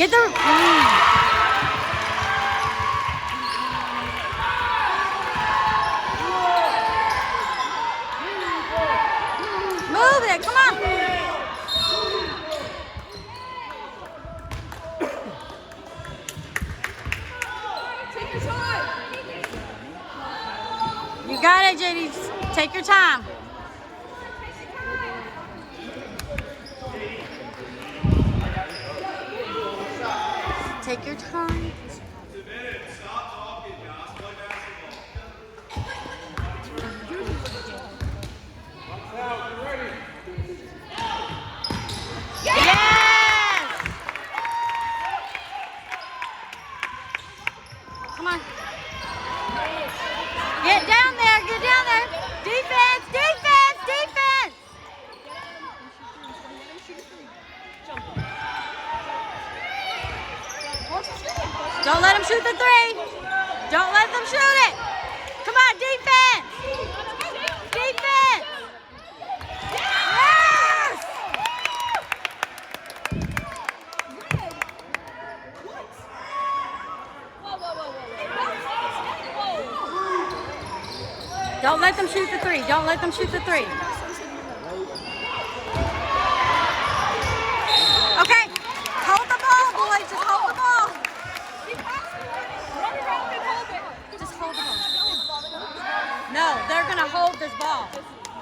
Get the... Move it, come on. Take your time. You got it, JD. Just take your time. Take your time. Yes! Come on. Get down there, get down there. Defense, defense, defense. Don't let them shoot the three. Don't let them shoot it. Come on, defense. Defense. Yes! Don't let them shoot the three. Don't let them shoot the three.